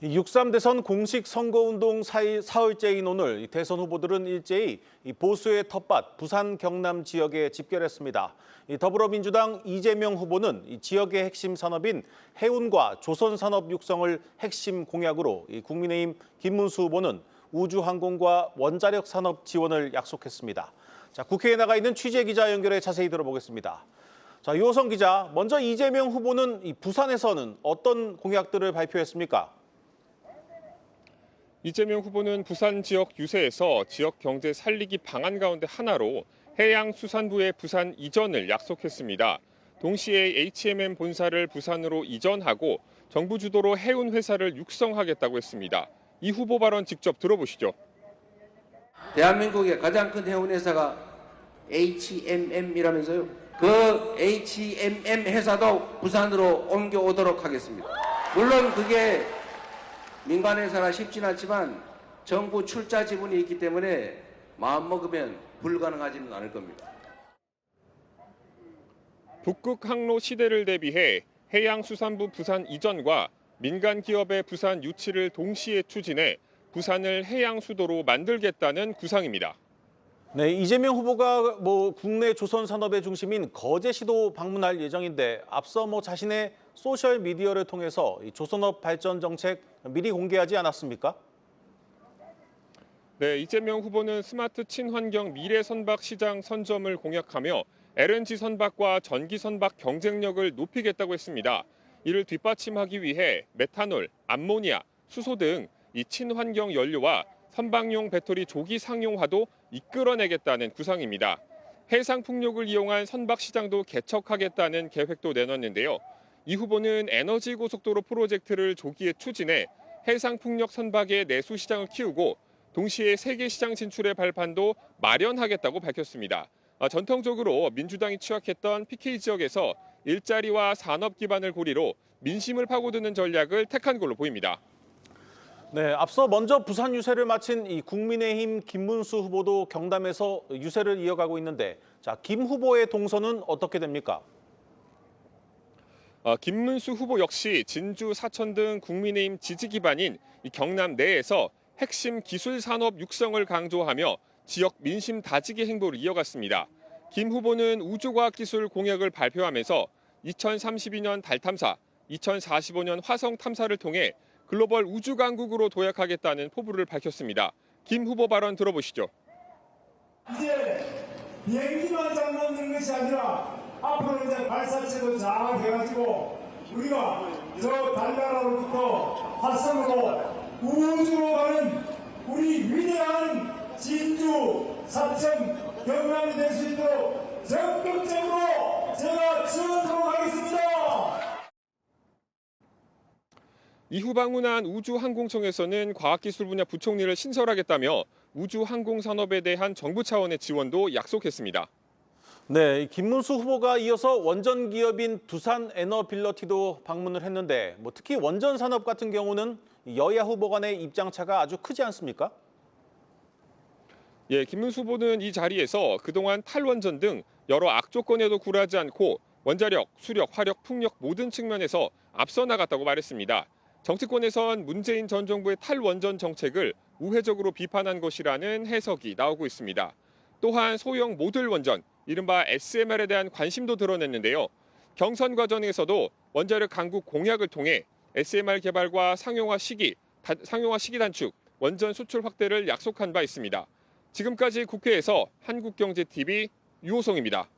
이6.3 대선 공식 선거운동 사흘째인 오늘 대선 후보들은 일제히 보수의 텃밭 부산 경남 지역에 집결했습니다. 더불어민주당 이재명 후보는 지역의 핵심 산업인 해운과 조선산업 육성을 핵심 공약으로 국민의힘 김문수 후보는 우주항공과 원자력 산업 지원을 약속했습니다. 자, 국회에 나가 있는 취재기자 연결해 자세히 들어보겠습니다. 자, 유호성 기자, 먼저 이재명 후보는 부산에서는 어떤 공약들을 발표했습니까? 이재명 후보는 부산 지역 유세에서 지역 경제 살리기 방안 가운데 하나로 해양수산부의 부산 이전을 약속했습니다. 동시에 HMM 본사를 부산으로 이전하고 정부 주도로 해운 회사를 육성하겠다고 했습니다. 이 후보 발언 직접 들어보시죠. 대한민국의 가장 큰 해운 회사가 HMM이라면서요. 그 HMM 회사도 부산으로 옮겨오도록 하겠습니다. 물론 그게 민간 회사라 쉽진 않지만 정부 출자 지분이 있기 때문에 마음먹으면 불가능하지는 않을 겁니다. 북극 항로 시대를 대비해 해양수산부 부산 이전과 민간 기업의 부산 유치를 동시에 추진해 부산을 해양수도로 만들겠다는 구상입니다. 네, 이재명 후보가 국내 조선 산업의 중심인 거제시도 방문할 예정인데 앞서 자신의 소셜 미디어를 통해서 조선업 발전 정책 미리 공개하지 않았습니까? 네, 이재명 후보는 스마트 친환경 미래 선박 시장 선점을 공약하며 LNG 선박과 전기 선박 경쟁력을 높이겠다고 했습니다. 이를 뒷받침하기 위해 메탄올, 암모니아, 수소 등 이 친환경 연료와 선박용 배터리 조기 상용화도 이끌어내겠다는 구상입니다. 해상 풍력을 이용한 선박 시장도 개척하겠다는 계획도 내놨는데요. 이 후보는 에너지 고속도로 프로젝트를 조기에 추진해 해상 풍력 선박의 내수 시장을 키우고 동시에 세계 시장 진출의 발판도 마련하겠다고 밝혔습니다. 전통적으로 민주당이 취약했던 PK 지역에서 일자리와 산업 기반을 고리로 민심을 파고드는 전략을 택한 걸로 보입니다. 네, 앞서 먼저 부산 유세를 마친 이 국민의힘 김문수 후보도 경남에서 유세를 이어가고 있는데, 자, 김 후보의 동선은 어떻게 됩니까? 김문수 후보 역시 진주, 사천 등 국민의힘 지지 기반인 이 경남 내에서 핵심 기술 산업 육성을 강조하며 지역 민심 다지기 행보를 이어갔습니다. 김 후보는 우주과학기술 공약을 발표하면서 2032년 달 탐사, 2045년 화성 탐사를 통해 글로벌 우주 강국으로 도약하겠다는 포부를 밝혔습니다. 김 후보 발언 들어보시죠. 이제 비행기만 잡는 것이 아니라 앞으로 이제 발사체도 잘 해가지고 우리가 저 달나라로부터 화성으로 우주로 가는 우리 위대한 진주, 사천, 경남이 될 수 있도록 적극적으로 제가 지원하도록 하겠습니다. 이후 방문한 우주항공청에서는 과학기술 분야 부총리를 신설하겠다며 우주항공산업에 대한 정부 차원의 지원도 약속했습니다. 네, 김문수 후보가 이어서 원전 기업인 두산 에너빌러티도 방문을 했는데 특히 원전 산업 같은 경우는 여야 후보 간의 입장차가 아주 크지 않습니까? 예, 김문수 후보는 이 자리에서 그동안 탈원전 등 여러 악조건에도 굴하지 않고 원자력, 수력, 화력, 풍력 모든 측면에서 앞서 나갔다고 말했습니다. 정치권에선 문재인 전 정부의 탈원전 정책을 우회적으로 비판한 것이라는 해석이 나오고 있습니다. 또한 소형 모듈 원전, 이른바 SMR에 대한 관심도 드러냈는데요. 경선 과정에서도 원자력 강국 공약을 통해 SMR 개발과 상용화 시기 단축, 원전 수출 확대를 약속한 바 있습니다. 지금까지 국회에서 한국경제TV 유호성입니다.